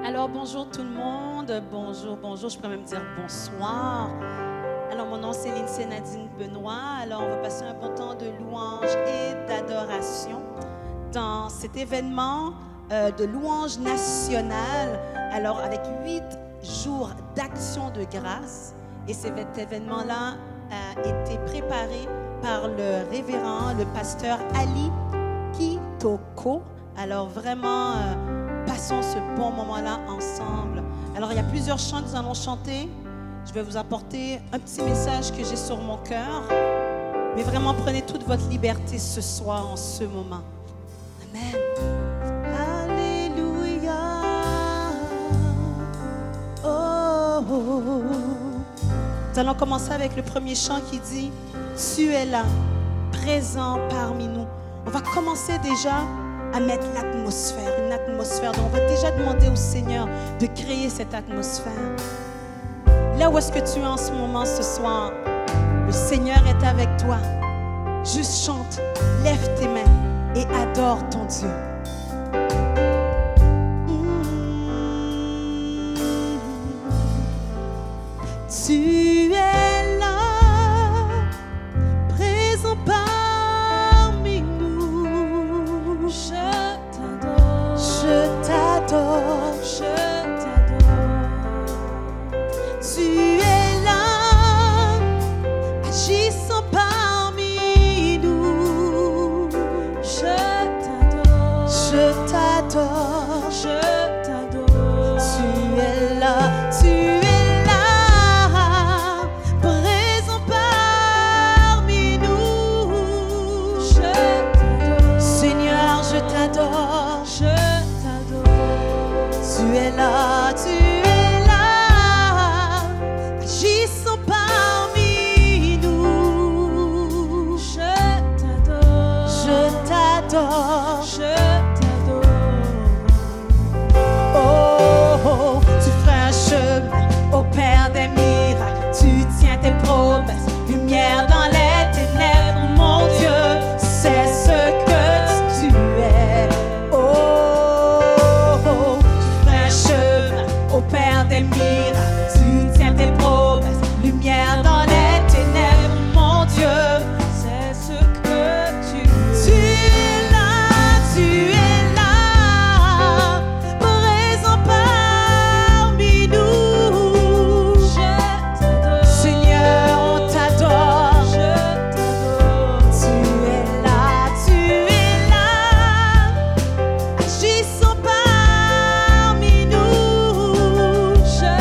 Alors bonjour tout le monde, bonjour, je pourrais même dire bonsoir. Alors mon nom c'est Lindsay Nadine Benoît, alors on va passer un bon temps de louange et d'adoration dans cet événement de louange nationale, alors avec 8 jours d'action de grâce. Et cet événement-là a été préparé par le révérend, le pasteur Ali Kitoko. Alors vraiment, passons ce bon moment-là ensemble. Alors il y a plusieurs chants que nous allons chanter. Je vais vous apporter un petit message que j'ai sur mon cœur. Mais vraiment, prenez toute votre liberté ce soir, en ce moment. Amen. Alléluia. Oh, oh, oh. Nous allons commencer avec le premier chant qui dit « Tu es là, présent parmi nous ». On va commencer déjà à mettre l'atmosphère, une atmosphère. Donc on va déjà demander au Seigneur de créer cette atmosphère. Là où est-ce que tu es en ce moment, ce soir, le Seigneur est avec toi. Juste chante, lève tes mains et adore ton Dieu. Tu es là, présent parmi nous. Je t'adore, je t'adore, je t'adore. Tu es là, agissant parmi nous. Je t'adore, je t'adore, je t'adore. Tu es là, tu es là, tu es là, agissant parmi nous. Je t'adore, je t'adore, je t'adore. Oh, oh, tu feras un chemin au Père des miracles. Tu tiens tes promesses, lumière dans les ténèbres. Mon Dieu, c'est ce que tu es. Au Père des miracles, tu tiens tes promesses, lumière dans les ténèbres, mon Dieu, c'est ce que tu es. Tu es là, présent parmi nous. Je t'adore, Seigneur, on t'adore. Je t'adore. Tu es là, agissant parmi nous. Je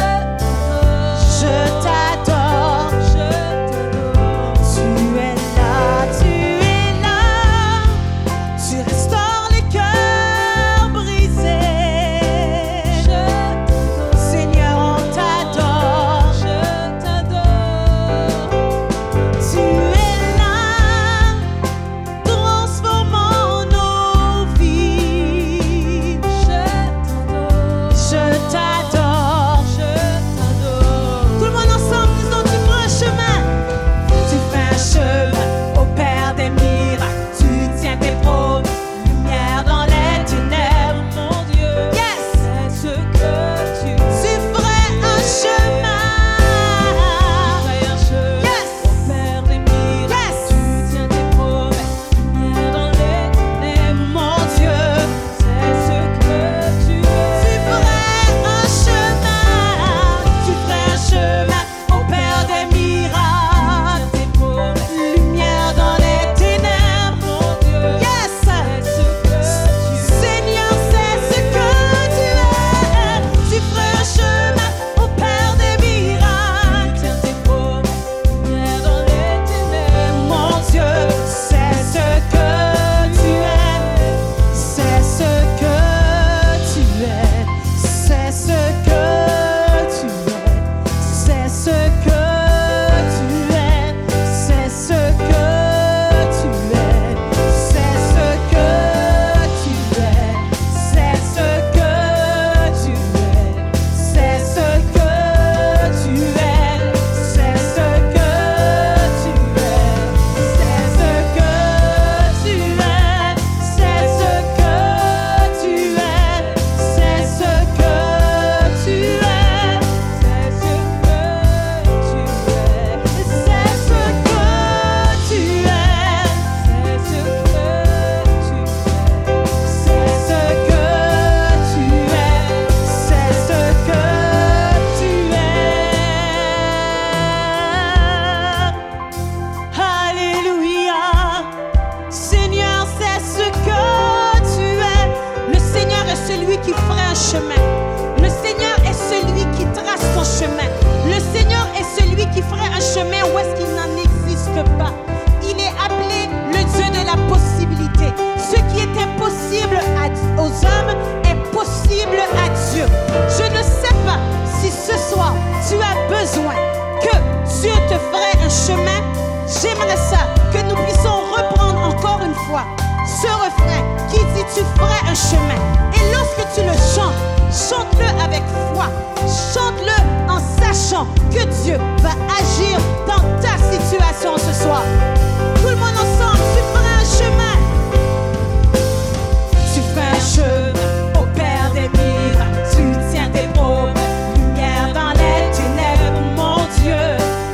ferais un chemin, j'aimerais ça, que nous puissions reprendre encore une fois ce refrain qui dit tu ferais un chemin. Et lorsque tu le chantes, chante-le avec foi. Chante-le en sachant que Dieu va agir dans ta situation ce soir. Tout le monde ensemble, tu ferais un chemin. Tu ferais un chemin au Père des miracles. Tu tiens tes promesses, lumière dans les ténèbres, mon Dieu.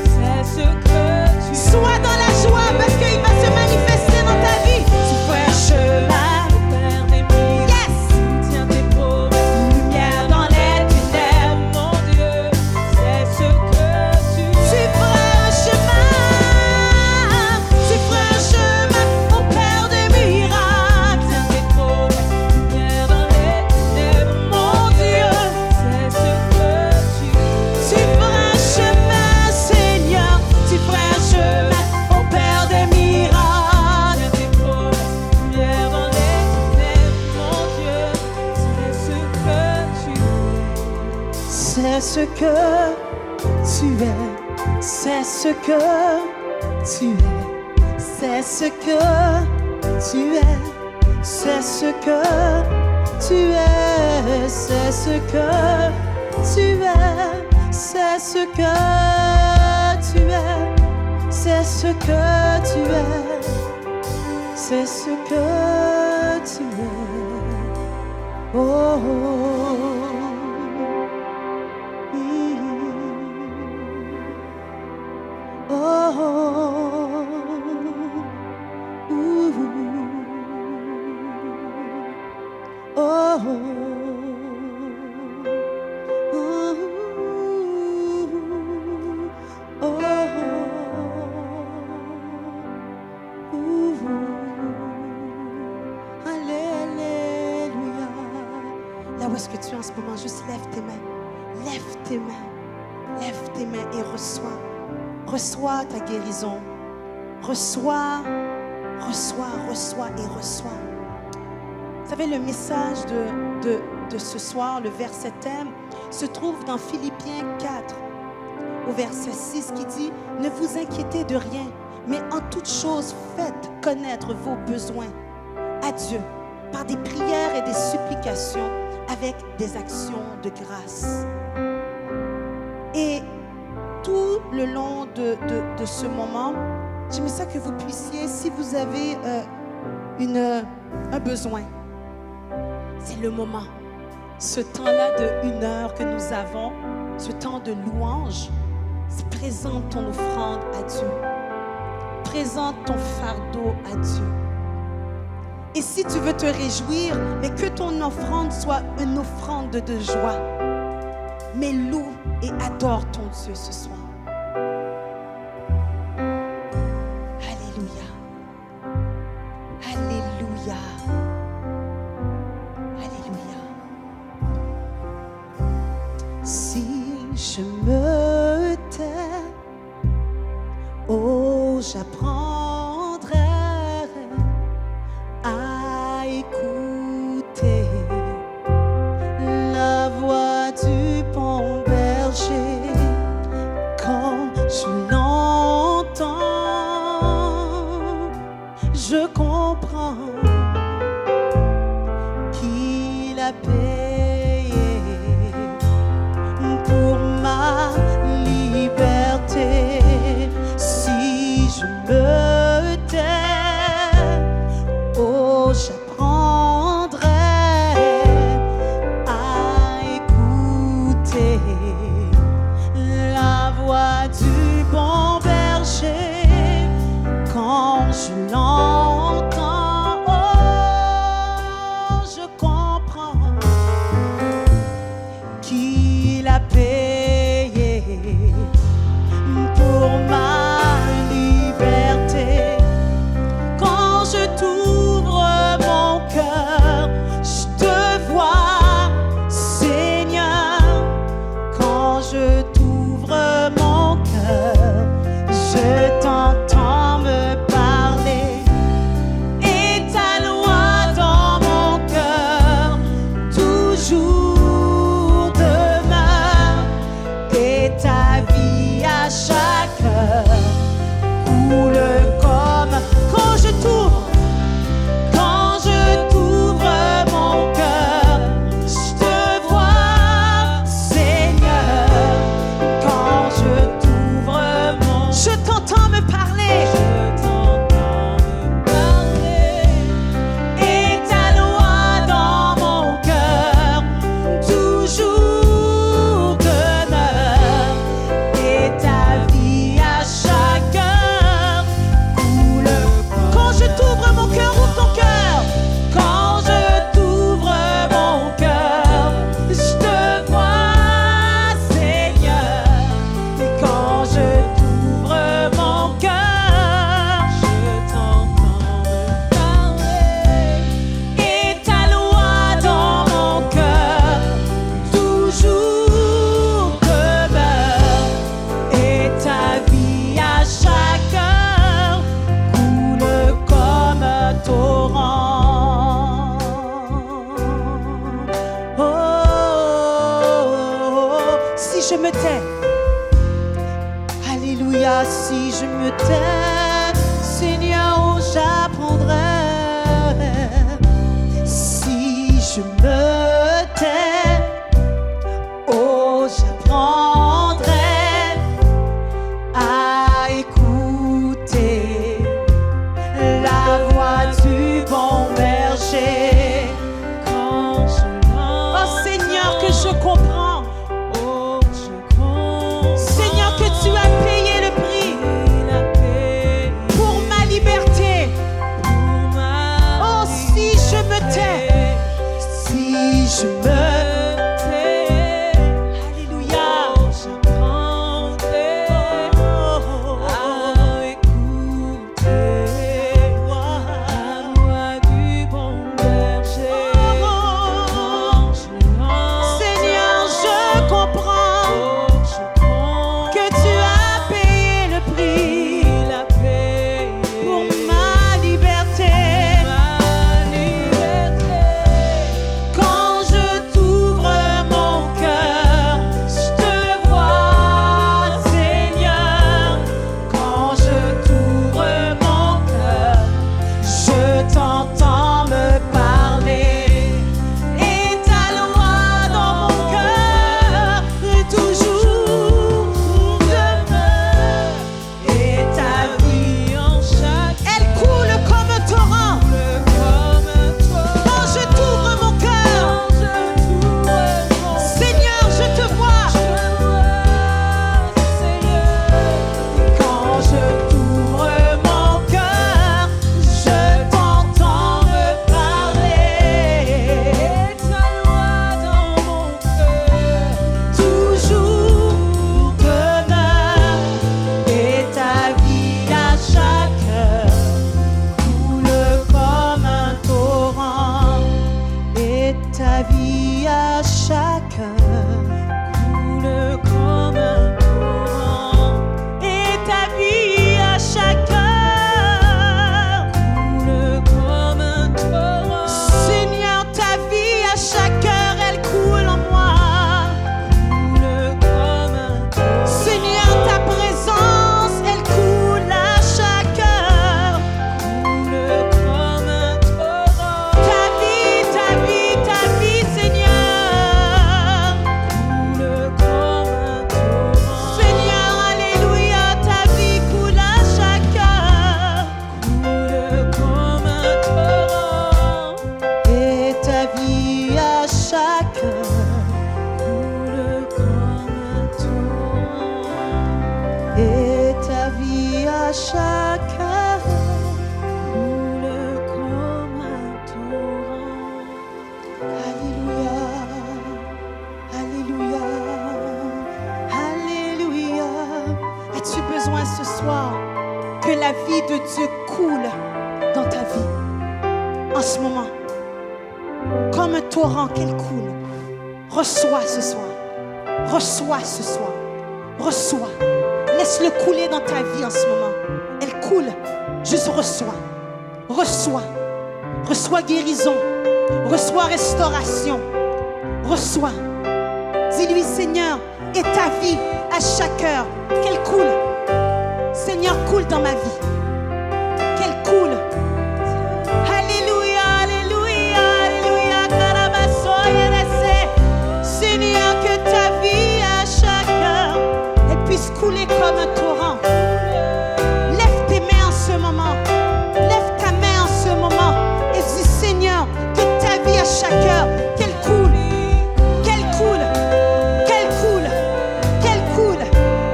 C'est ce que tu sois dans la joie parce qu'il va se manifester dans ta vie. Tu ferais un chemin au Père des miracles. Yes. Tu tiens tes promesses, lumière dans les ténèbres, mon Dieu. C'est ce que tu ferais un chemin. Tu ferais un chemin au Père des miracles. Tu tiens tes promesses, lumière dans les ténèbres, mon Dieu. C'est ce que tu ferais un chemin, Seigneur. Tu ferais un chemin au Père des miracles. Tu tiens tes promesses, lumière dans les ténèbres, mon Dieu. C'est ce que tu es. C'est ce que tu es. C'est ce que tu es. C'est ce que tu es. C'est ce que tu es. C'est ce que tu es. C'est ce que tu es. C'est ce que tu es. C'est ce que tu es. Oh, oh. Oh, oh, Alléluia. Là où est-ce que tu es en ce moment, juste lève tes mains. Lève tes mains. Lève tes mains et reçois. Reçois ta guérison. Reçois et reçois. Vous savez, le message de ce soir, le verset thème, se trouve dans Philippiens 4, au verset 6, qui dit « Ne vous inquiétez de rien, mais en toute chose, faites connaître vos besoins à Dieu par des prières et des supplications avec des actions de grâce. » Et tout le long de ce moment, j'aimerais ça que vous puissiez, si vous avez un besoin, c'est le moment. Ce temps-là de 1 heure que nous avons, ce temps de louange, c'est présente ton offrande à Dieu. Présente ton fardeau à Dieu. Et si tu veux te réjouir, mais que ton offrande soit une offrande de joie. Mais loue et adore ton Dieu ce soir. Alléluia. Alléluia. Alléluia. Si je me tais, oh, j'apprendrai à écouter la voix du bon berger. Quand je l'entends, je comprends qu'il a payé pour ma liberté. Si je me si je me tais. Alléluia, si je me tais, Seigneur, oh, j'apprendrai. Si je me tais, oh, j'apprendrai à écouter la voix du bon berger. Quand je l'entends, oh Seigneur, que je comprends. Oh, je comprends. Seigneur, que tu as payé le prix pour ma liberté. Oh, si je me tais, si je me tais, alléluia, j'apprendrai à écouter la voix du bon berger. Seigneur, je comprends que tu as payé le prix pour ma liberté. Quand je t'ouvre mon cœur, je te vois, Seigneur. Quand je t'ouvre mon cœur, je t'entends me parler. Et ta loi dans mon cœur toujours demeure. Et ta vie en chaque, elle coule comme un torrent. Quand je t'ouvre mon cœur, Seigneur, je te vois. Quand je t'ouvre mon cœur, je t'entends me parler. Ta loi dans mon cœur toujours demeure. Et ta vie à chaque heure coule comme un torrent. Et ta vie à chaque heure coule comme un torrent. Et ta vie à chaque heure coule comme un torrent. Seigneur, ta vie à chaque heure, elle coule en moi. Coule comme un torrent. Seigneur, ta présence, elle coule à chaque heure. Coule comme un torrent. Ta vie, Seigneur. Coule comme un torrent. Seigneur, alléluia, ta vie coule à chaque heure. Coule comme un torrent. Et ta vie à chaque heure coule comme un torrent. Et ta vie à chaque heure coule comme un torrent. Alléluia, alléluia, alléluia. As-tu besoin ce soir que la vie de Dieu coule dans ta vie en ce moment? Comme un torrent qu'elle coule. Reçois ce soir. Reçois ce soir. Reçois. Laisse-le couler dans ta vie en ce moment. Elle coule. Juste reçois. Reçois. Reçois guérison. Reçois restauration. Reçois. Dis-lui, Seigneur, et ta vie à chaque heure, qu'elle coule. Seigneur, coule dans ma vie. Qu'elle coule. Alléluia, alléluia, alléluia. Seigneur, que ta vie à chaque heure, elle puisse couler comme un torrent. Lève tes mains en ce moment. Lève ta main en ce moment. Et dis, Seigneur, que ta vie à chaque heure, qu'elle coule. Qu'elle coule. Qu'elle coule. Qu'elle coule.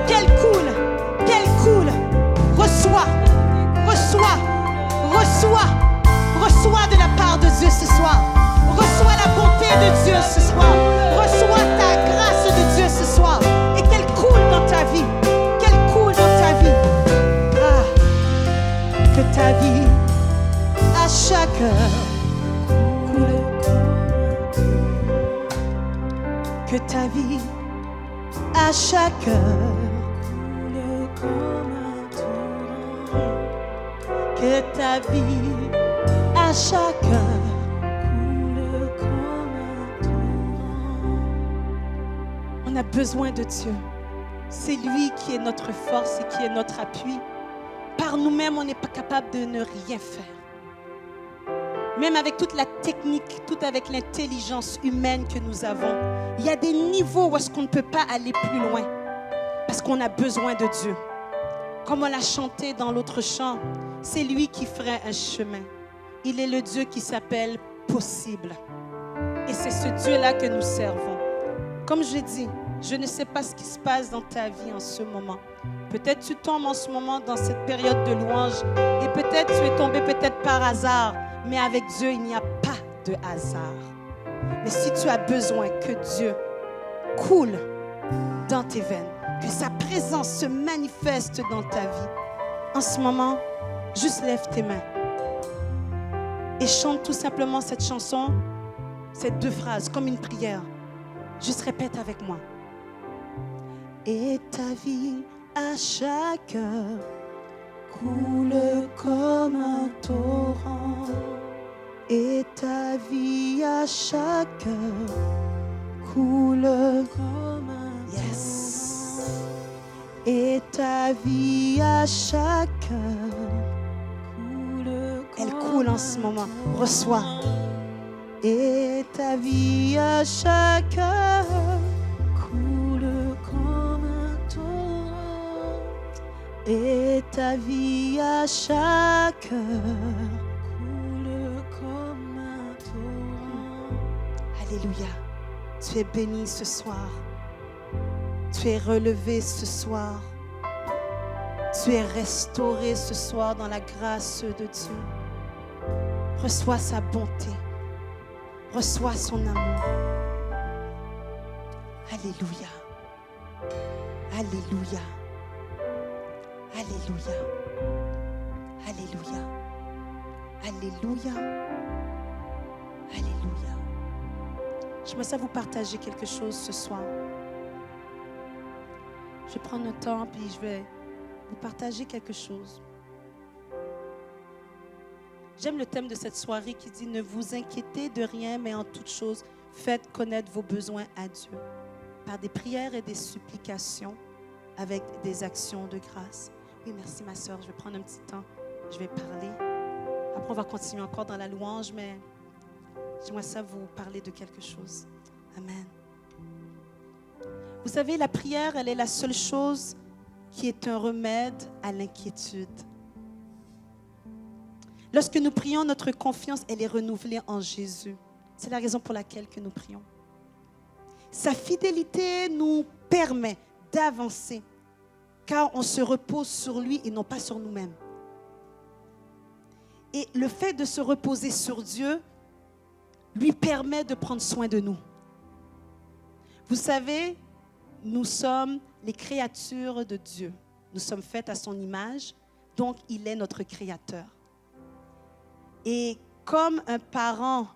Qu'elle coule. Qu'elle coule. Reçois. Reçois. Reçois. Reçois de la part de Dieu ce soir. Reçois la bonté de Dieu ce soir. Reçois ta grâce de Dieu ce soir. Et qu'elle coule dans ta vie. Qu'elle coule dans ta vie. Ah, que ta vie à chaque heure coule. Que ta vie à chaque heure coule comme un torrent. Que ta vie à chaque heure coule comme un torrent. On a besoin de Dieu. C'est lui qui est notre force et qui est notre appui. Par nous-mêmes, on n'est pas capable de ne rien faire. Même avec toute la technique, tout avec l'intelligence humaine que nous avons, il y a des niveaux où est-ce qu'on ne peut pas aller plus loin parce qu'on a besoin de Dieu. Comme on l'a chanté dans l'autre chant, c'est lui qui ferait un chemin. Il est le Dieu qui s'appelle possible. Et c'est ce Dieu-là que nous servons. Comme je dis, je ne sais pas ce qui se passe dans ta vie en ce moment. Peut-être tu tombes en ce moment dans cette période de louange et peut-être tu es tombé peut-être par hasard. Mais avec Dieu, il n'y a pas de hasard. Mais si tu as besoin que Dieu coule dans tes veines, que sa présence se manifeste dans ta vie, en ce moment, juste lève tes mains et chante tout simplement cette chanson, ces 2 phrases, comme une prière. Juste répète avec moi. Et ta vie à chaque heure coule comme un torrent. Et ta vie à chaque heure coule comme un torrent. Yes. Et ta vie à chaque heure coule comme elle coule en ce moment. Reçois. Et ta vie à chaque heure coule comme un torrent. Et ta vie à chaque heure coule comme un torrent. Alléluia. Tu es béni ce soir. Tu es relevé ce soir. Tu es restauré ce soir dans la grâce de Dieu. Reçois sa bonté. Reçois son amour. Alléluia. Alléluia. Alléluia. Alléluia. Alléluia. Alléluia. J'aimerais vous partager quelque chose ce soir. Je vais prendre le temps puis je vais vous partager quelque chose. J'aime le thème de cette soirée qui dit « Ne vous inquiétez de rien, mais en toute chose, faites connaître vos besoins à Dieu, par des prières et des supplications, avec des actions de grâce. » Oui, merci ma sœur, je vais prendre un petit temps, je vais parler. Après, on va continuer encore dans la louange, mais j'aimerais ça vous parler de quelque chose. Amen. Vous savez, la prière, elle est la seule chose qui est un remède à l'inquiétude. Lorsque nous prions, notre confiance, elle est renouvelée en Jésus. C'est la raison pour laquelle que nous prions. Sa fidélité nous permet d'avancer, car on se repose sur lui et non pas sur nous-mêmes. Et le fait de se reposer sur Dieu lui permet de prendre soin de nous. Vous savez, nous sommes les créatures de Dieu. Nous sommes faites à son image, donc il est notre créateur. Et comme un parent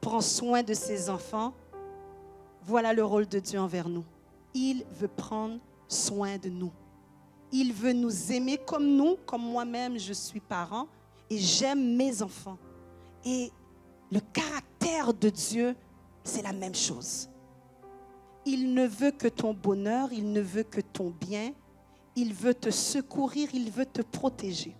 prend soin de ses enfants, voilà le rôle de Dieu envers nous. Il veut prendre soin de nous. Il veut nous aimer comme nous, comme moi-même je suis parent et j'aime mes enfants. Et le caractère de Dieu, c'est la même chose. Il ne veut que ton bonheur, il ne veut que ton bien, il veut te secourir, il veut te protéger.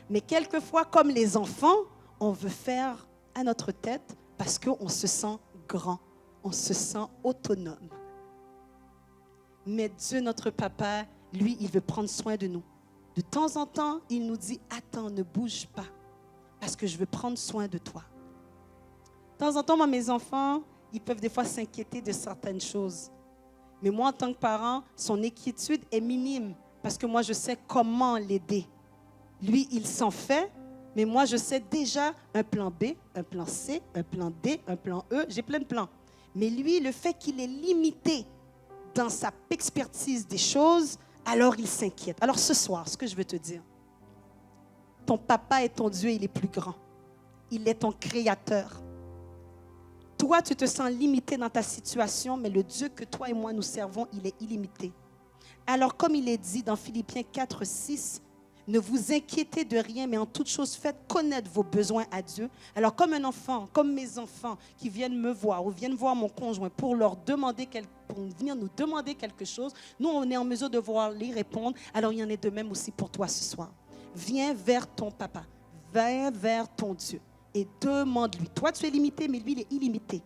Mais quelquefois, comme les enfants, on veut faire à notre tête parce qu'on se sent grand, on se sent autonome. Mais Dieu, notre Papa, lui, il veut prendre soin de nous. De temps en temps, il nous dit, attends, ne bouge pas, parce que je veux prendre soin de toi. De temps en temps, moi, mes enfants, ils peuvent des fois s'inquiéter de certaines choses. Mais moi, en tant que parent, son inquiétude est minime, parce que moi, je sais comment l'aider. Lui, il s'en fait, mais moi, je sais déjà un plan B, un plan C, un plan D, un plan E. J'ai plein de plans. Mais lui, le fait qu'il est limité dans sa expertise des choses, alors il s'inquiète. Alors ce soir, ce que je veux te dire, ton papa est ton Dieu, il est plus grand. Il est ton créateur. Toi, tu te sens limité dans ta situation, mais le Dieu que toi et moi nous servons, il est illimité. Alors comme il est dit dans Philippiens 4, 6, Ne vous inquiétez de rien, mais en toute chose, faites connaître vos besoins à Dieu. Alors, comme un enfant, comme mes enfants qui viennent me voir ou viennent voir mon conjoint pour venir nous demander quelque chose, nous, on est en mesure de voir les répondre. Alors, il y en est de même aussi pour toi ce soir. Viens vers ton papa, viens vers ton Dieu et demande-lui. Toi, tu es limité, mais lui, il est illimité.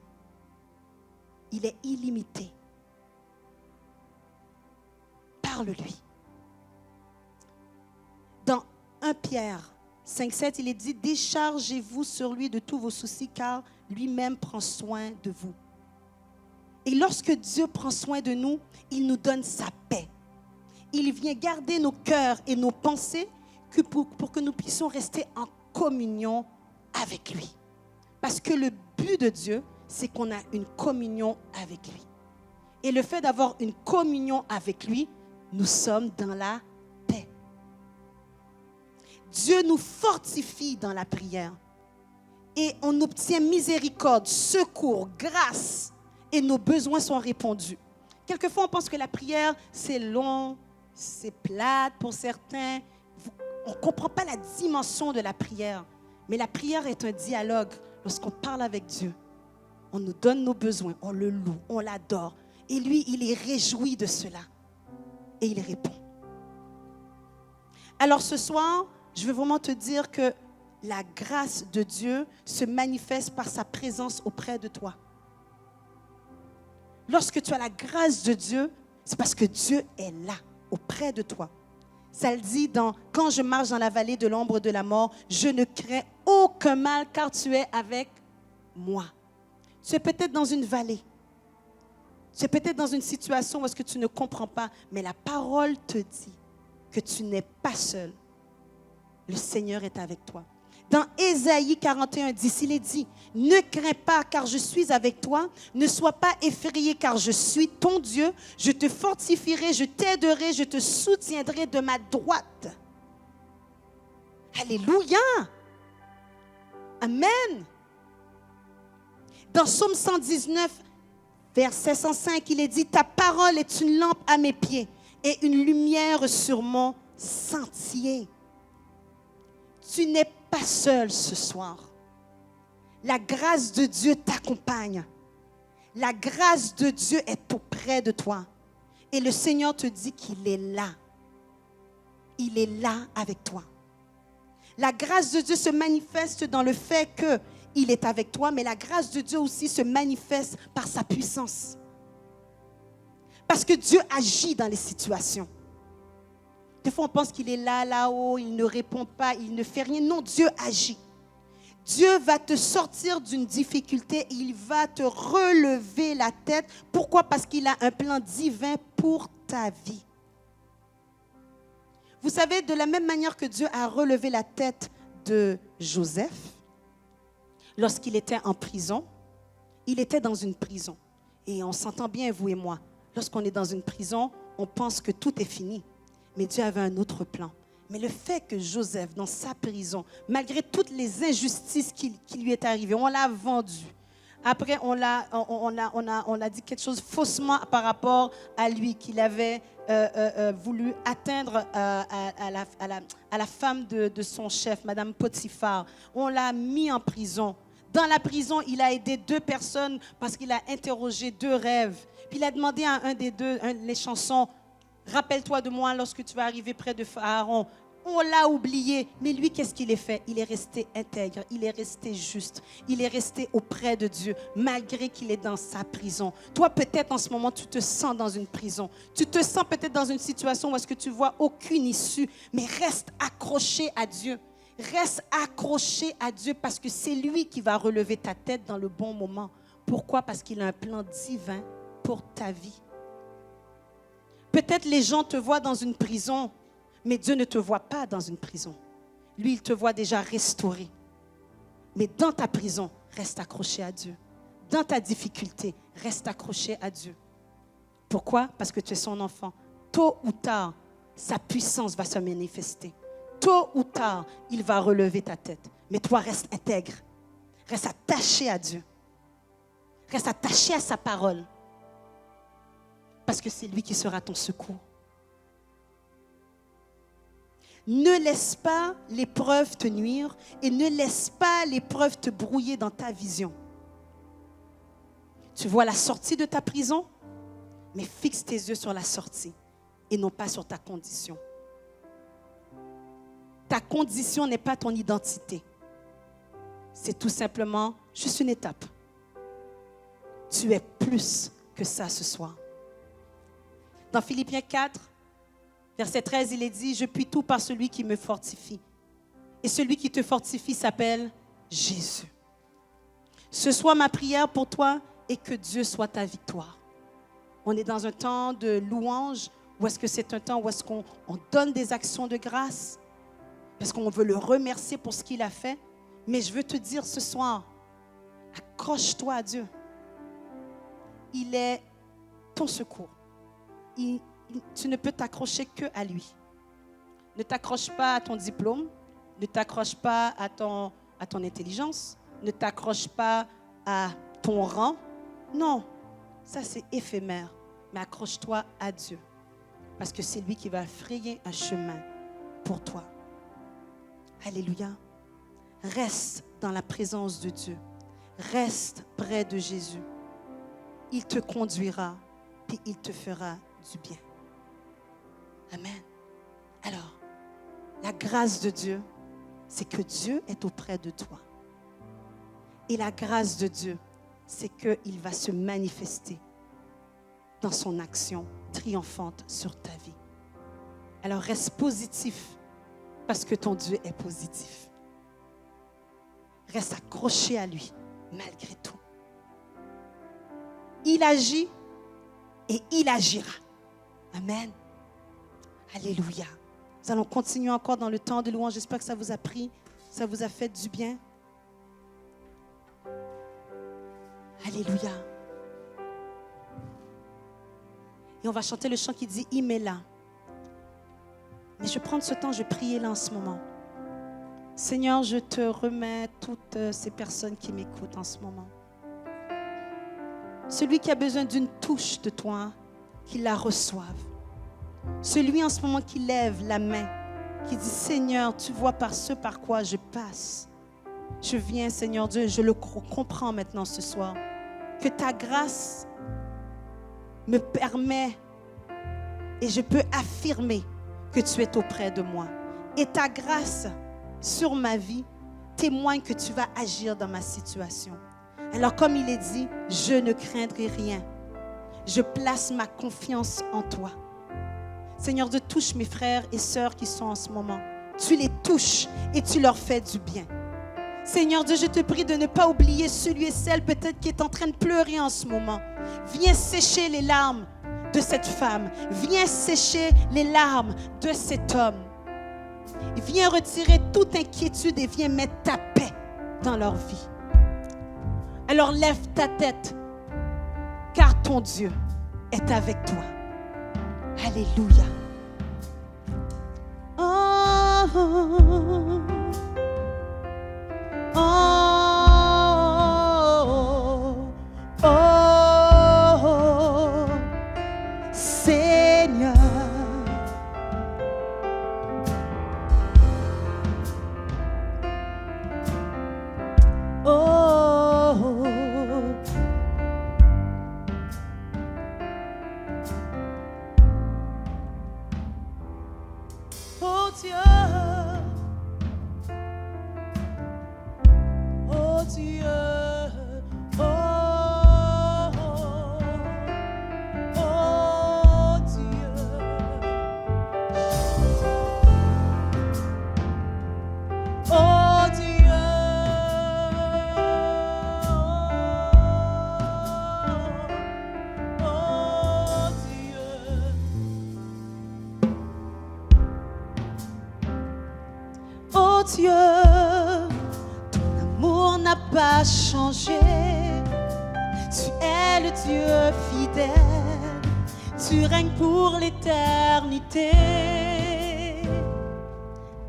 Il est illimité. Parle-lui. Dans 1 Pierre 5,7, il est dit, déchargez-vous sur lui de tous vos soucis, car lui-même prend soin de vous. Et lorsque Dieu prend soin de nous, il nous donne sa paix. Il vient garder nos cœurs et nos pensées pour que nous puissions rester en communion avec lui. Parce que le but de Dieu, c'est qu'on a une communion avec lui. Et le fait d'avoir une communion avec lui, nous sommes dans la paix. Dieu nous fortifie dans la prière. Et on obtient miséricorde, secours, grâce. Et nos besoins sont répondus. Quelquefois, on pense que la prière, c'est long, c'est plate pour certains. On ne comprend pas la dimension de la prière. Mais la prière est un dialogue. Lorsqu'on parle avec Dieu, on nous donne nos besoins, on le loue, on l'adore. Et lui, il est réjoui de cela. Et il répond. Alors ce soir, je veux vraiment te dire que la grâce de Dieu se manifeste par sa présence auprès de toi. Lorsque tu as la grâce de Dieu, c'est parce que Dieu est là, auprès de toi. Ça le dit dans « Quand je marche dans la vallée de l'ombre de la mort, je ne crains aucun mal car tu es avec moi. » Tu es peut-être dans une vallée. Tu es peut-être dans une situation où est-ce que tu ne comprends pas, mais la parole te dit que tu n'es pas seul. Le Seigneur est avec toi. Dans Ésaïe 41, 10, il est dit, « Ne crains pas car je suis avec toi, ne sois pas effrayé car je suis ton Dieu, je te fortifierai, je t'aiderai, je te soutiendrai de ma droite. » Alléluia! Amen! Dans Psaume 119, verset 105, il est dit, « Ta parole est une lampe à mes pieds et une lumière sur mon sentier. » Tu n'es pas seul ce soir. La grâce de Dieu t'accompagne. La grâce de Dieu est auprès de toi. Et le Seigneur te dit qu'il est là. Il est là avec toi. La grâce de Dieu se manifeste dans le fait qu'il est avec toi, mais la grâce de Dieu aussi se manifeste par sa puissance. Parce que Dieu agit dans les situations. Des fois, on pense qu'il est là, là-haut, il ne répond pas, il ne fait rien. Non, Dieu agit. Dieu va te sortir d'une difficulté, il va te relever la tête. Pourquoi? Parce qu'il a un plan divin pour ta vie. Vous savez, de la même manière que Dieu a relevé la tête de Joseph, lorsqu'il était en prison, il était dans une prison. Et on s'entend bien, vous et moi. Lorsqu'on est dans une prison, on pense que tout est fini. Mais Dieu avait un autre plan. Mais le fait que Joseph, dans sa prison, malgré toutes les injustices qui lui est arrivées, on l'a vendu. Après, on a dit quelque chose faussement par rapport à lui, qu'il avait voulu atteindre à la femme de son chef, Madame Potiphar. On l'a mis en prison. Dans la prison, il a aidé 2 personnes parce qu'il a interrogé 2 rêves. Puis il a demandé à un des 2, les chansons, « Rappelle-toi de moi lorsque tu vas arriver près de Pharaon. » On l'a oublié, mais lui, qu'est-ce qu'il a fait? Il est resté intègre, il est resté juste, il est resté auprès de Dieu, malgré qu'il est dans sa prison. Toi, peut-être en ce moment, tu te sens dans une prison. Tu te sens peut-être dans une situation où est-ce que tu vois aucune issue, mais reste accroché à Dieu. Reste accroché à Dieu parce que c'est lui qui va relever ta tête dans le bon moment. Pourquoi? Parce qu'il a un plan divin pour ta vie. Peut-être les gens te voient dans une prison, mais Dieu ne te voit pas dans une prison. Lui, il te voit déjà restauré. Mais dans ta prison, reste accroché à Dieu. Dans ta difficulté, reste accroché à Dieu. Pourquoi? Parce que tu es son enfant. Tôt ou tard, sa puissance va se manifester. Tôt ou tard, il va relever ta tête. Mais toi, reste intègre. Reste attaché à Dieu. Reste attaché à sa parole. Parce que c'est lui qui sera ton secours. Ne laisse pas l'épreuve te nuire et ne laisse pas l'épreuve te brouiller dans ta vision. Tu vois la sortie de ta prison, mais fixe tes yeux sur la sortie et non pas sur ta condition. Ta condition n'est pas ton identité. C'est tout simplement juste une étape. Tu es plus que ça ce soir. Dans Philippiens 4, verset 13, il est dit « Je puis tout par celui qui me fortifie. » Et celui qui te fortifie s'appelle Jésus. Ce soit ma prière pour toi et que Dieu soit ta victoire. On est dans un temps de louange ou est-ce que c'est un temps où est-ce qu'on donne des actions de grâce parce qu'on veut le remercier pour ce qu'il a fait. Mais je veux te dire ce soir, accroche-toi à Dieu. Il est ton secours. Tu ne peux t'accrocher qu'à lui. Ne t'accroche pas à ton diplôme, ne t'accroche pas à ton intelligence, ne t'accroche pas à ton rang. Non, ça c'est éphémère. Mais accroche-toi à Dieu. Parce que c'est lui qui va frayer un chemin pour toi. Alléluia. Reste dans la présence de Dieu. Reste près de Jésus. Il te conduira et il te fera du bien. Amen. Alors, la grâce de Dieu, c'est que Dieu est auprès de toi. Et la grâce de Dieu, c'est qu'il va se manifester dans son action triomphante sur ta vie. Alors, reste positif parce que ton Dieu est positif. Reste accroché à lui malgré tout. Il agit et il agira. Amen. Alléluia. Nous allons continuer encore dans le temps de louange. J'espère que ça vous a pris, ça vous a fait du bien. Alléluia. Et on va chanter le chant qui dit « Il m'est là ». Mais je vais prendre ce temps, je vais prier là en ce moment. Seigneur, je te remets toutes ces personnes qui m'écoutent en ce moment. Celui qui a besoin d'une touche de toi, qu'il la reçoive. Celui en ce moment qui lève la main, qui dit « Seigneur, tu vois par ce par quoi je passe. Je viens, Seigneur Dieu, je le comprends maintenant ce soir. Que ta grâce me permet et je peux affirmer que tu es auprès de moi. Et ta grâce sur ma vie témoigne que tu vas agir dans ma situation. Alors comme il est dit, je ne craindrai rien. Je place ma confiance en toi. Seigneur Dieu, touche mes frères et sœurs qui sont en ce moment. Tu les touches et tu leur fais du bien. Seigneur Dieu, je te prie de ne pas oublier celui et celle peut-être qui est en train de pleurer en ce moment. Viens sécher les larmes de cette femme. Viens sécher les larmes de cet homme. Viens retirer toute inquiétude et viens mettre ta paix dans leur vie. Alors lève ta tête, car ton Dieu est avec toi. Alléluia. Oh, oh, oh, oh, oh, Seigneur. Oh, oh Dieu, oh Dieu, oh, oh Dieu, oh Dieu, oh Dieu. Oh Dieu, ton amour n'a pas changé. Tu es le Dieu fidèle. Tu règnes pour l'éternité.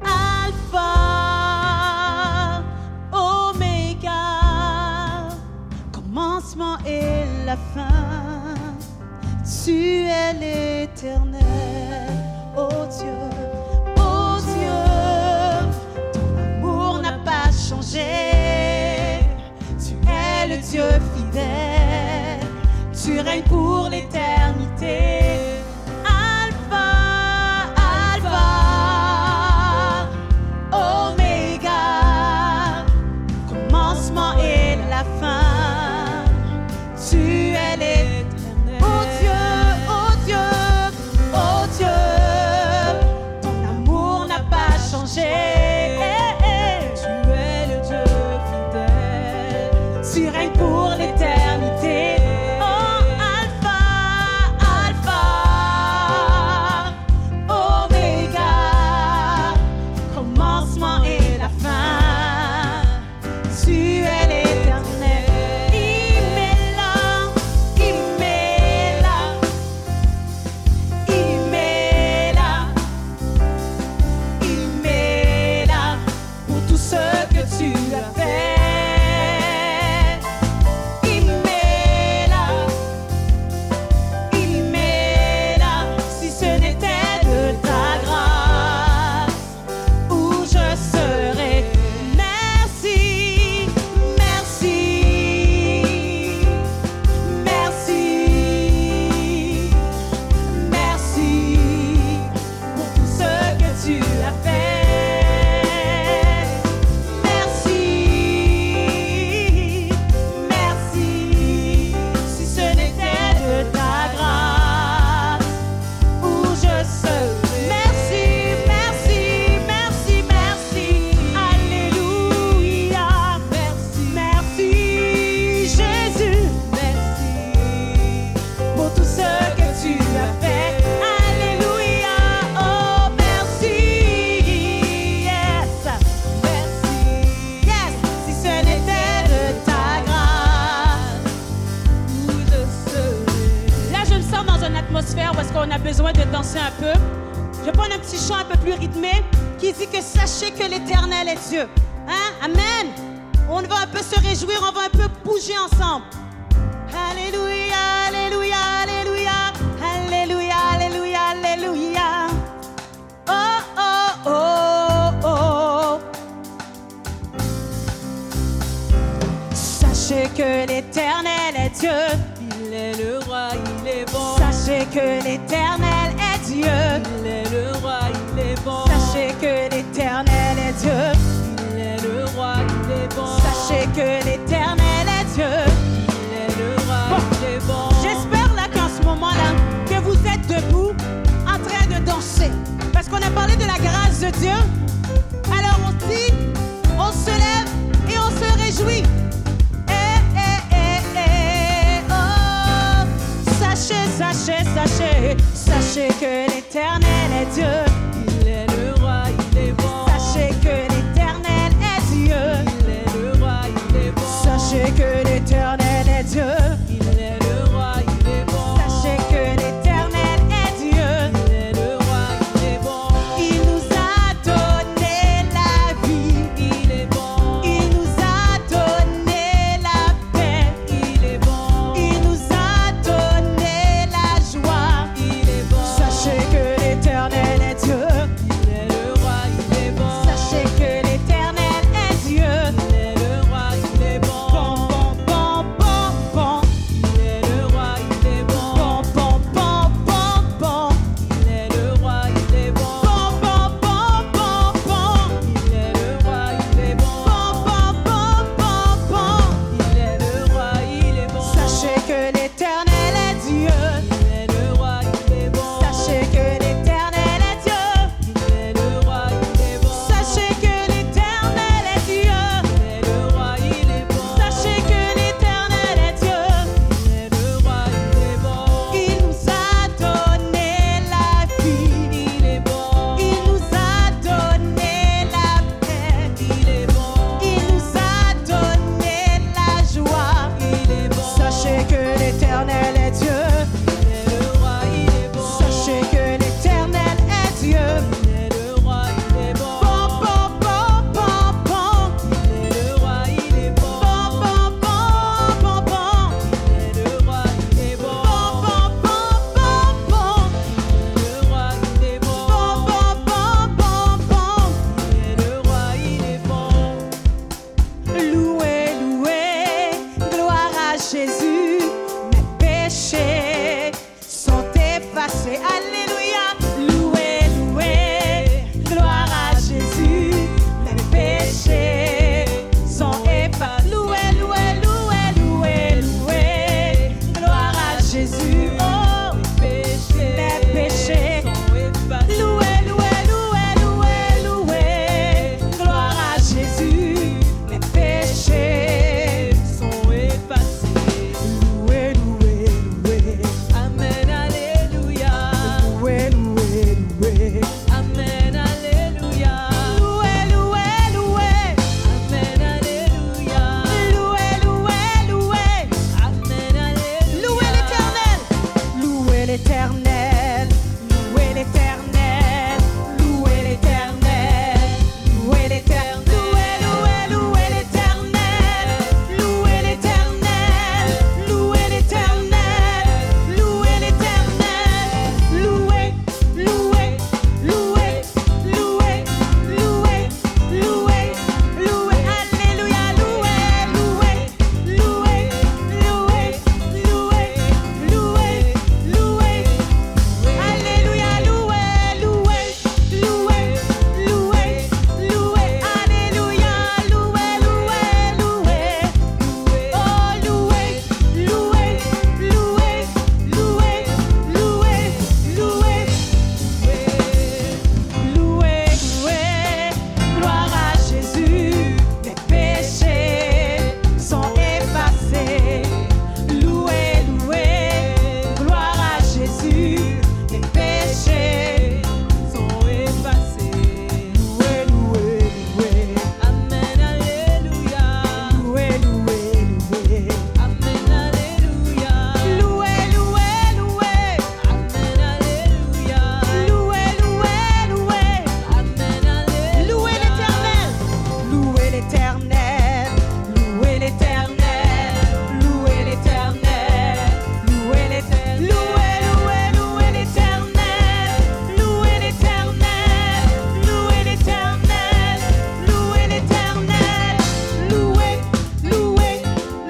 Alpha, Oméga, commencement et la fin. Tu es l'éternel. Oh Dieu, oh Dieu. changer. Tu es le Dieu fidèle, tu règnes pour l'éternité. Alpha, Alpha, Oméga, commencement et la fin. Tu es l'éternel. Oh Dieu, oh Dieu, oh Dieu, ton amour n'a pas changé. Tu es le Dieu fidèle, tu règnes pour l'éternité. Oh Alpha, Alpha, Oméga, commencement et la fin. Tu es l'éternel. Il m'est là, il m'est là, il m'est là, il m'est là pour tout ce que tu as fait. Il m'est là, il m'est là. Si ce n'était de ta grâce, où je serais. Merci, merci, merci, merci pour tout ce que tu as fait. Merci, merci, si ce n'était de ta grâce, où je serais. Merci, merci, merci, merci, alléluia. Merci, merci, Jésus. Merci pour tout ce que tu as fait. Alléluia, oh merci, yes, merci, yes. Si ce n'était de ta grâce, où je serais. Là, je me sens dans une atmosphère où est-ce qu'on a besoin de danser un peu. Je vais prendre un petit chant un peu plus rythmé qui dit que sachez que l'Éternel est Dieu. Hein? Amen. On va un peu se réjouir, on va un peu bouger ensemble. Alléluia, alléluia, alléluia, alléluia, alléluia, alléluia. Oh, oh, oh, oh. Sachez que l'Éternel est Dieu. Il est le roi, il est bon. Sachez que l'Éternel est Dieu. Il est le roi, il est bon. Sachez que l'Éternel est Dieu. Il est le roi, il est bon. Sachez que l'Éternel est Dieu. Il est le roi, il est bon. J'espère là qu'en ce moment-là, que vous êtes debout, en train de danser. Parce qu'on a parlé de la grâce de Dieu. Alors on dit, on se lève et on se réjouit. Oh, sachez, sachez, sachez, sachez que l'Éternel est Dieu. Il est le roi, il est bon. Sachez que l'Éternel est Dieu. Il est le roi, il est bon. Sachez que l'Éternel est Dieu. Il est le roi, il est bon. Sachez que l'Éternel est Dieu. Il est le roi, il est bon. Il nous a donné la vie. Il est bon. Il nous a donné la paix. Il est bon. Il nous a donné la joie. Il est bon. Sachez que l'Éternel est Dieu. effacé. Alléluia. Loué, loué, gloire à Jésus. Les péchés sont effacés. Loué, loué, loué, loué, loué, gloire à Jésus. Oh, les péchés. Loué, loué, loué, loué, loué, gloire à Jésus. Les péchés sont effacés. Loué, loué, loué. Amen, alléluia. Loué, loué, loué. Amen, alléluia. Loué, loué, loué. Amen, alléluia. Loué, loué, loué. Amen, alléluia. Louez l'Éternel. Louez l'Éternel. Louez l'Éternel. Louez l'Éternel. Louez l'Éternel. Louez, louez, louez l'Éternel. Louez l'Éternel. Louez l'Éternel. Louez l'Éternel. Louez, louez, louez, louez, louez, louez, louez. Alléluia. Louez, louez, louez, louez, louez, louez, louez. Alléluia, louez, louez, louez, louez, louez. Alléluia, louez, louez, louez. Oh, louez, louez, louez, louez, louez, louez. Louez, louez, gloire à Jésus. Les péchés sont effacés. Louez, louez, gloire à Jésus. Les péchés sont effacés. Louez, louez, louez. Amen, alléluia. Louez, louez, louez. Amen, alléluia. Louez, louez, louez. Amen, alléluia. Louez, louez, louez. Amen, alléluia. Louez l'Éternel. Louez l'Éternel. Louez l'Éternel. Louez l'Éternel. Louez l'Éternel. Louez, louez, louez l'Éternel. Louez l'Éternel. Louez l'Éternel. Louez l'Éternel. Louez, louez,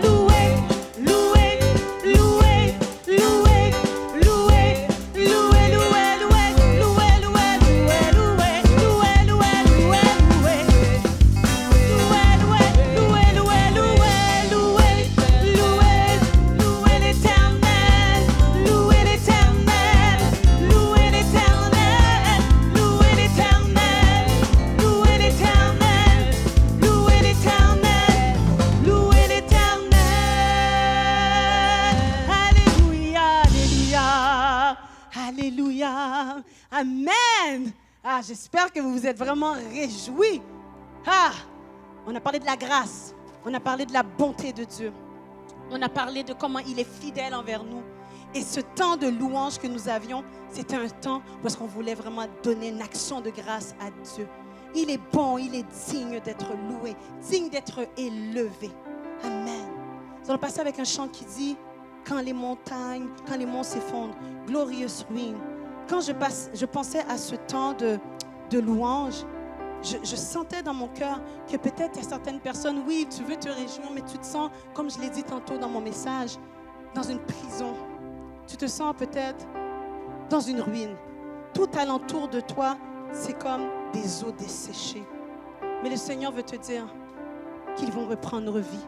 louez, louez, louez, louez, louez, louez, louez, louez, louez, louez, louez, louez, louez, louez, louez, l'Éternel, louez l'Éternel, louez l'Éternel, louez l'Éternel, louez l'Éternel, louez l'Éternel, louez l'Éternel. Alléluia, alléluia, alléluia, amen. Ah, j'espère que vous vous êtes vraiment réjouis. Ah, on a parlé de la grâce, on a parlé de la bonté de Dieu, on a parlé de comment il est fidèle envers nous. Et ce temps de louange que nous avions, c'était un temps parce qu'on voulait vraiment donner une action de grâce à Dieu. Il est bon, il est digne d'être loué, digne d'être élevé. Amen. Nous allons passer avec un chant qui dit « Quand les montagnes, quand les monts s'effondrent, glorious ruine ». Quand je pensais à ce temps de louange, je sentais dans mon cœur que peut-être il y a certaines personnes, oui, tu veux te réjouir, mais tu te sens, comme je l'ai dit tantôt dans mon message, dans une prison. Tu te sens peut-être dans une ruine. Tout alentour de toi, c'est comme des eaux desséchées. Mais le Seigneur veut te dire qu'ils vont reprendre vie.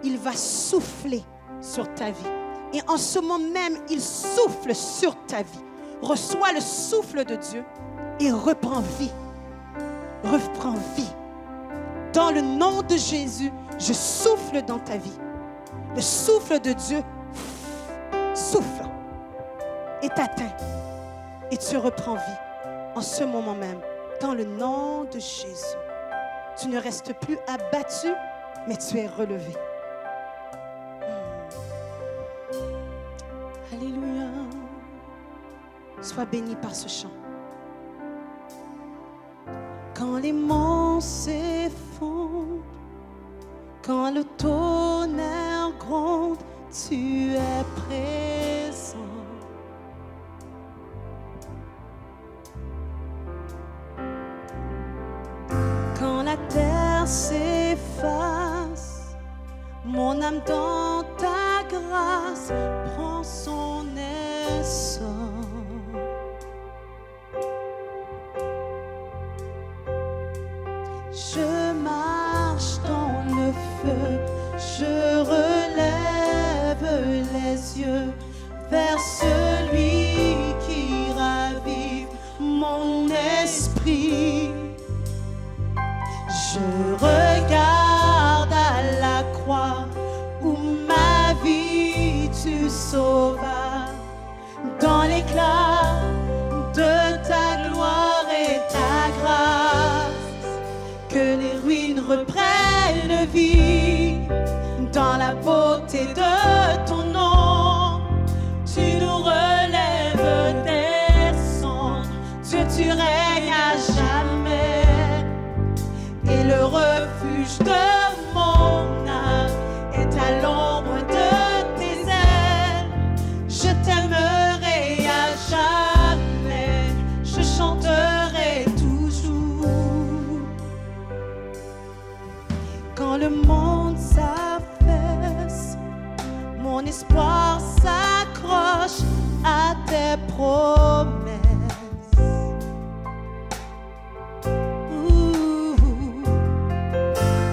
Il va souffler sur ta vie. Et en ce moment même, il souffle sur ta vie. Reçois le souffle de Dieu et reprends vie. Reprends vie. Dans le nom de Jésus, je souffle dans ta vie. Le souffle de Dieu souffle et t'atteint. Et tu reprends vie en ce moment même. Dans le nom de Jésus. Tu ne restes plus abattu, mais tu es relevé. Alléluia. Sois béni par ce chant. Quand les monts s'effondrent, quand le tonnerre gronde, tu es présent. Quand la terre s'efface, mon âme dans ta grâce prend son essor. yeux vers celui qui ravive mon esprit. Je regarde à la croix où ma vie tu sauvas, dans l'éclat de ta gloire et ta grâce, que les ruines reprennent vie dans la beauté de ton nom. Tu nous relèves des cendres, Dieu, tu règnes à jamais, et le refuge de mon âme est à l'ombre de tes ailes. Je t'aimerai à jamais, je chanterai toujours. Quand le monde s'affaisse, mon espoir s'accroche à tes promesses.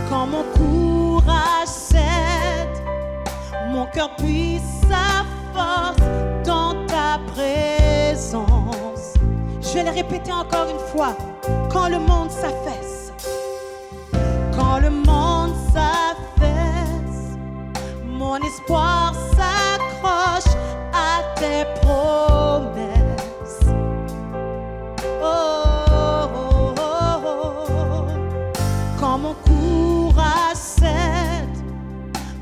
Quand mon courage cède, mon cœur puise sa force dans ta présence. Je vais le répéter encore une fois. Quand le monde s'affaisse, quand le monde s'affaisse, mon espoir s'accroche à tes promesses. Oh, oh, oh, oh. Quand mon courage cède,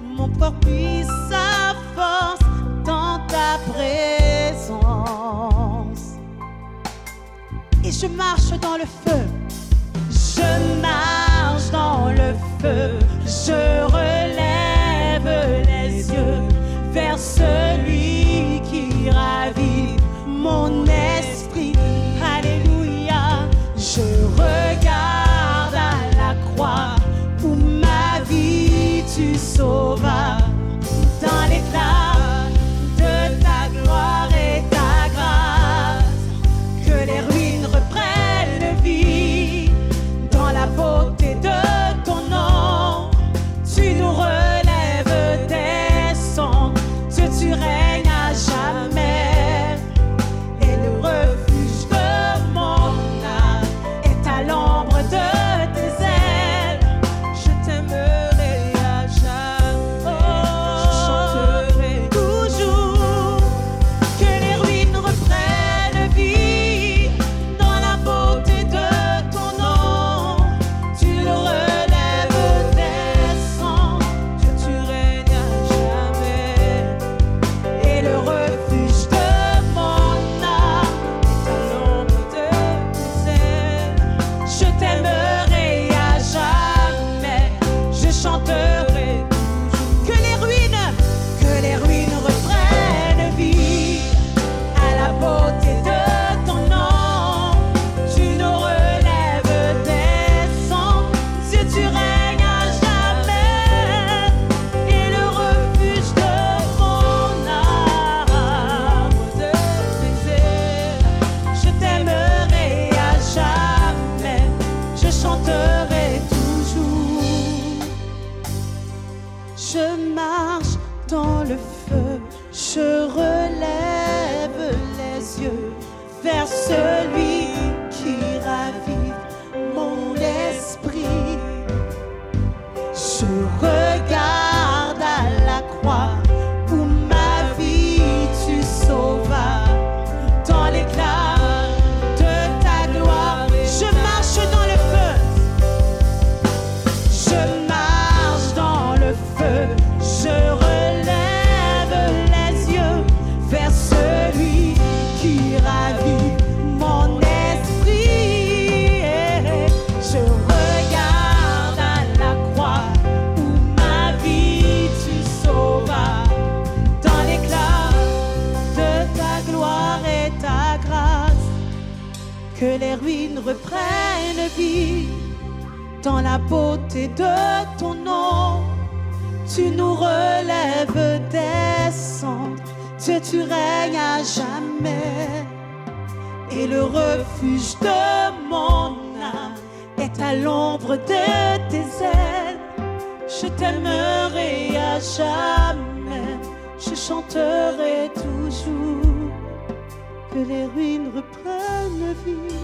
mon corps puise sa force dans ta présence. Et je marche dans le feu, je marche dans le feu, je relève les yeux vers celui qui ravive mon esprit. Alléluia. Je regarde à la croix où ma vie tu sauvas, dans l'éclat de ta gloire et ta grâce, que les ruines reprennent vie dans la beauté de ton nom. Tu nous relèves des cendres, Dieu, tu règnes à jamais, et le refuge de mon âme est à l'ombre de tes ailes. Je t'aimerai à jamais, je chanterai toujours, que les ruines reprennent vie dans la beauté de ton nom. Tu le relèves des cendres, Dieu, tu règnes à jamais, et le refuge de mon âme est à l'ombre de tes ailes. Je t'aimerai à jamais, je chanterai toujours, que les ruines reprennent vie à la beauté de ton nom. Tu nous relèves des cendres, Dieu, tu règnes à jamais, et le refuge de mon âme de tes ailes. Je t'aimerai à jamais, je chanterai toujours. Je marche dans le feu, je relève les yeux vers celui qui ravive mon esprit. Je regarde à la croix où ma vie tu sauvas, dans l'éclat de ta gloire. Je marche dans le feu, je marche dans le feu, je relève les yeux vers celui qui ravive mon esprit. Je regarde à la croix où ma vie tu sauvas, dans l'éclat de ta gloire et ta grâce, que les ruines reprennent vie dans la beauté de ton nom. Tu nous relèves des cendres, Dieu, tu règnes à jamais, et le refuge de mon âme est à l'ombre de tes ailes. Je t'aimerai à jamais, je chanterai toujours que les ruines reprennent vie,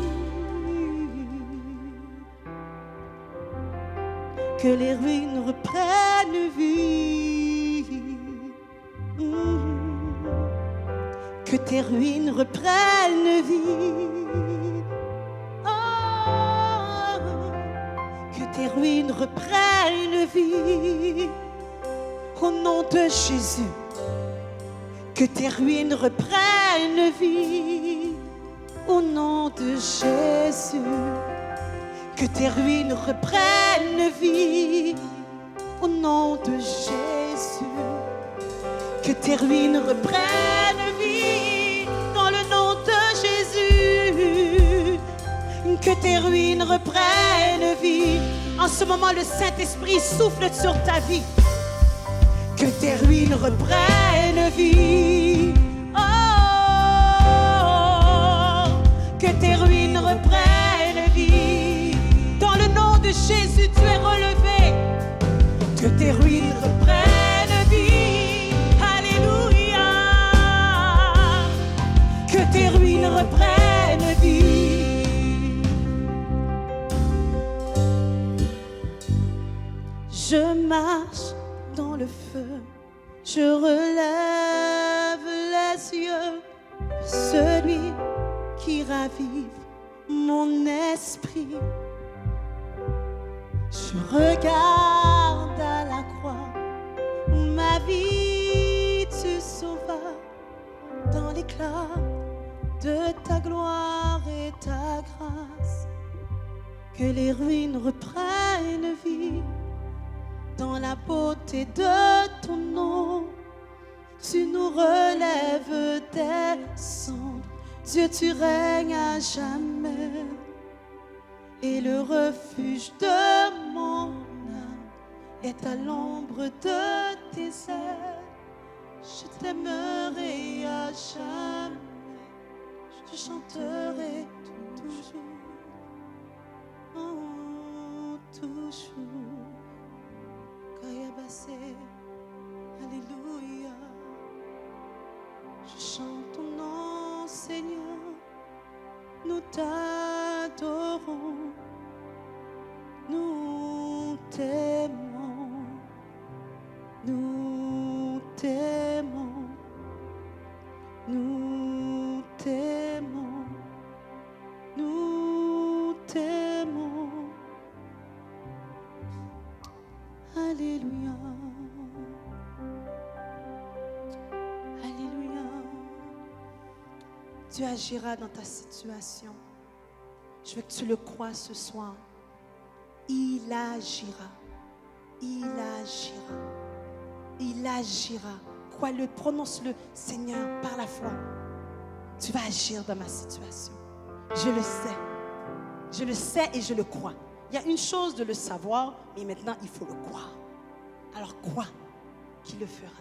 que les ruines reprennent vie, que tes ruines reprennent vie, oh, que tes ruines reprennent vie, au nom de Jésus. Que tes ruines reprennent vie, au nom de Jésus. Que tes ruines reprennent vie, au nom de Jésus. Que tes ruines reprennent vie, dans le nom de Jésus. Que tes ruines reprennent vie. En ce moment, le Saint-Esprit souffle sur ta vie. Que tes ruines reprennent vie. Oh, que tes ruines reprennent vie. Dans le nom de Jésus, tu es relevé. Que tes ruines reprennent vie. Alléluia. Que tes ruines reprennent vie. Je marche dans le feu, je relève les yeux, celui qui ravive mon esprit. Je regarde à la croix, ma vie tu sauvas, dans l'éclat de ta gloire et ta grâce. Que les ruines reprennent vie. Dans la beauté de ton nom, tu nous relèves des cendres. Dieu, tu règnes à jamais. Et le refuge de mon âme est à l'ombre de tes ailes. Je t'aimerai à jamais. Je te chanterai toujours. Oh, toujours. Alléluia. Je chante ton nom, Seigneur. Nous t'adorons. Nous t'aimons. Nous t'aimons. Nous t'aimons. Nous t'aimons. Alléluia. Alléluia. Dieu agira dans ta situation. Je veux que tu le crois ce soir. Il agira. Il agira. Il agira. Crois-le, prononce-le, Seigneur, par la foi. Tu vas agir dans ma situation. Je le sais. Je le sais et je le crois. Il y a une chose de le savoir, mais maintenant il faut le croire. Alors crois qu'il le fera.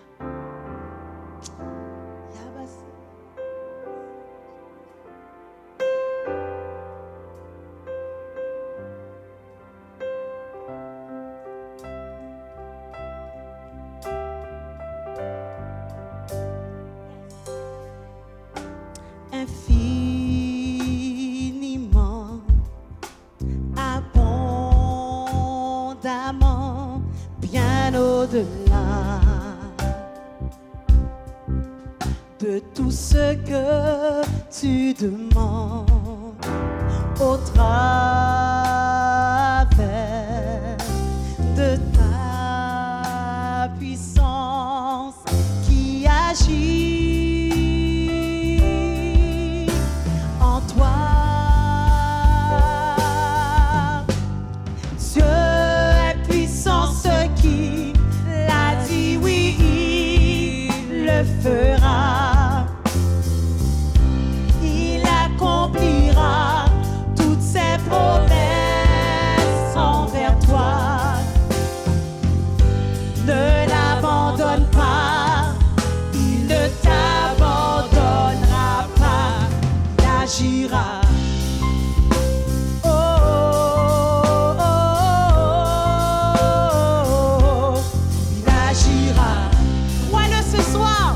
Infiniment, abondamment, bien au-delà de tout ce que tu demandes au travers de ta puissance qui agit. Fera, il accomplira toutes ses promesses envers toi. Ne l'abandonne pas, il ne t'abandonnera pas, il agira. Oh, oh, oh, oh, il agira. Crois-le ce soir.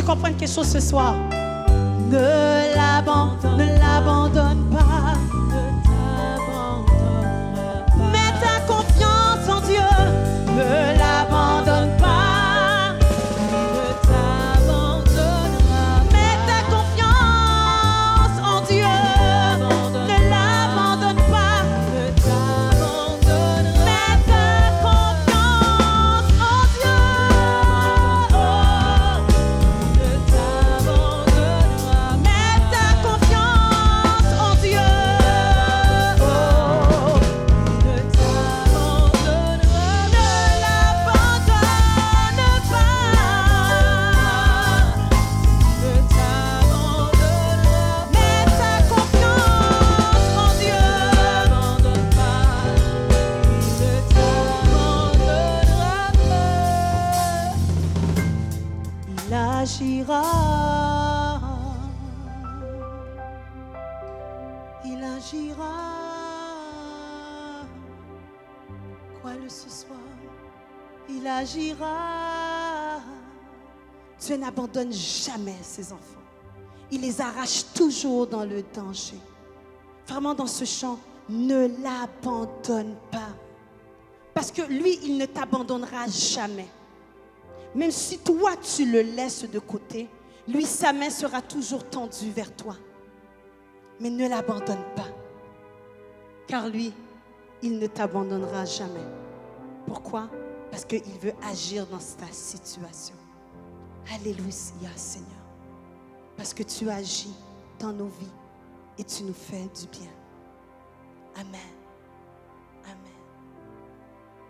comprendre quelque chose ce soir. Ne l'abandonne pas. Mets ta confiance en Dieu. Ne l'abandonne pas. Mets ta confiance en Dieu. Ne l'abandonne pas. Mets ta confiance en Dieu. Mets ta confiance en Dieu. Ne l'abandonne pas. Mets ta confiance en Dieu. Il agira. Il agira. Crois-le ce soir. Il agira. Dieu n'abandonne jamais ses enfants. Il les arrache toujours dans le danger. Vraiment dans ce chant, ne l'abandonne pas. Parce que lui, il ne t'abandonnera jamais. Même si toi, tu le laisses de côté, lui, sa main sera toujours tendue vers toi. Mais ne l'abandonne pas. Car lui, il ne t'abandonnera jamais. Pourquoi? Parce qu'il veut agir dans ta situation. Alléluia, Seigneur. Parce que tu agis dans nos vies et tu nous fais du bien. Amen. Amen.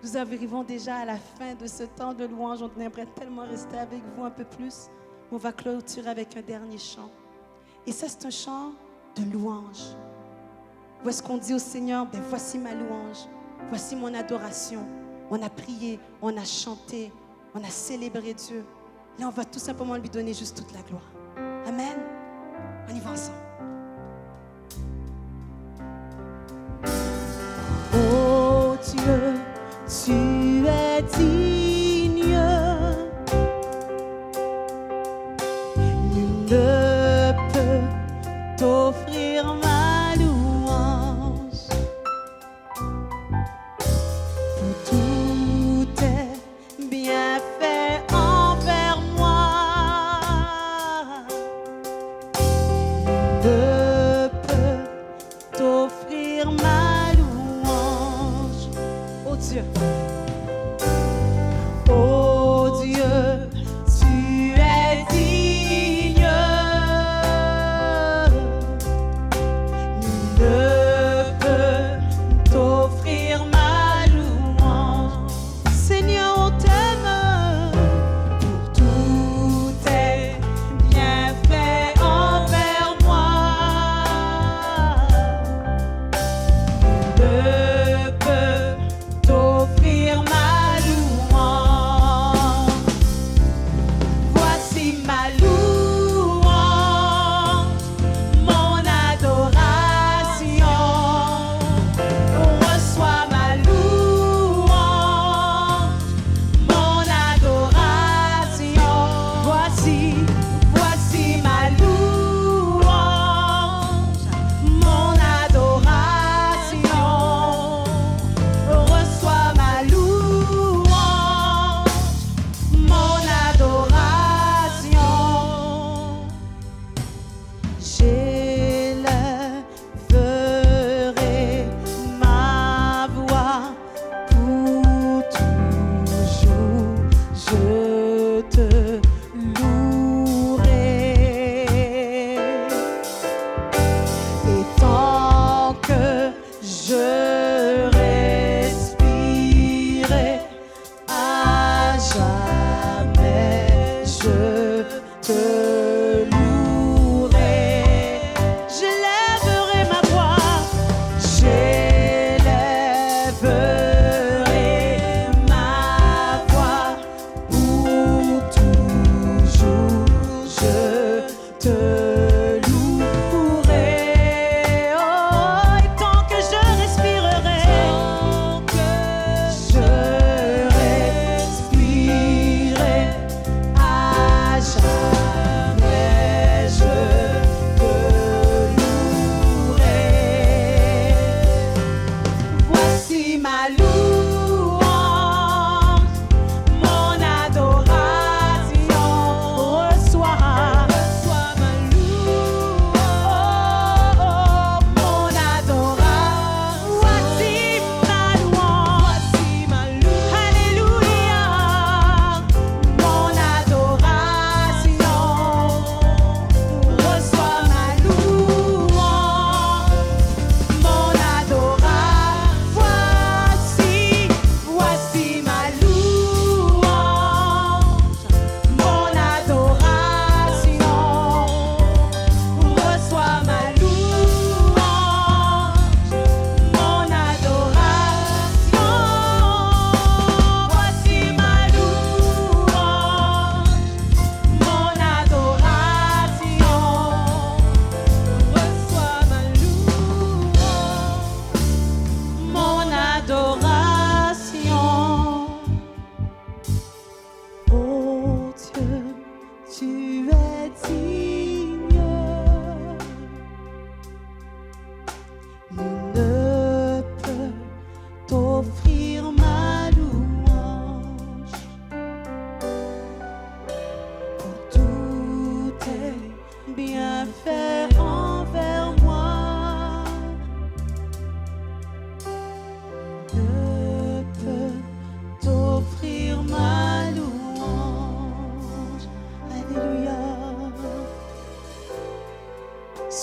Nous arrivons déjà à la fin de ce temps de louange. On aimerait tellement rester avec vous un peu plus. On va clôturer avec un dernier chant. Et ça, c'est un chant de louange. Où est-ce qu'on dit au Seigneur, ben voici ma louange, voici mon adoration. On a prié, on a chanté, on a célébré Dieu. Là, on va tout simplement lui donner juste toute la gloire. Amen. On y va ensemble. Oh Dieu, tu es digne. Nul ne peut t'offrir ma louange. Pour tous tes bienfaits envers moi. Nul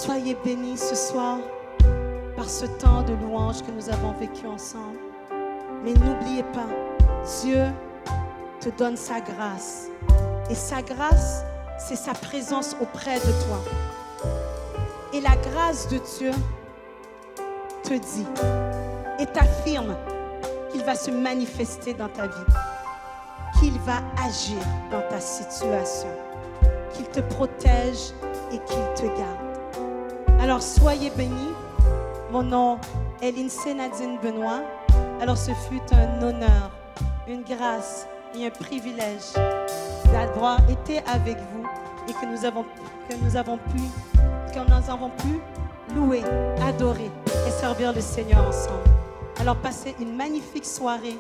Soyez bénis ce soir par ce temps de louange que nous avons vécu ensemble. Mais n'oubliez pas, Dieu te donne sa grâce. Et sa grâce, c'est sa présence auprès de toi. Et la grâce de Dieu te dit et t'affirme qu'il va se manifester dans ta vie, qu'il va agir dans ta situation, qu'il te protège et qu'il te garde. Alors soyez bénis. Mon nom est Lindsay Nadine Benoît. Alors ce fut un honneur, une grâce et un privilège d'avoir été avec vous et que nous avons pu louer, adorer et servir le Seigneur ensemble. Alors passez une magnifique soirée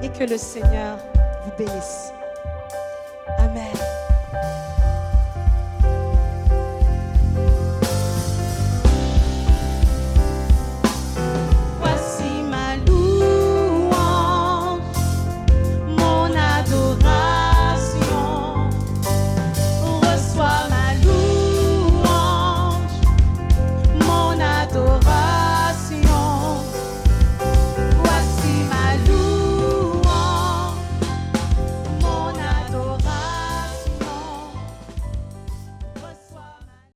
et que le Seigneur vous bénisse. Amen.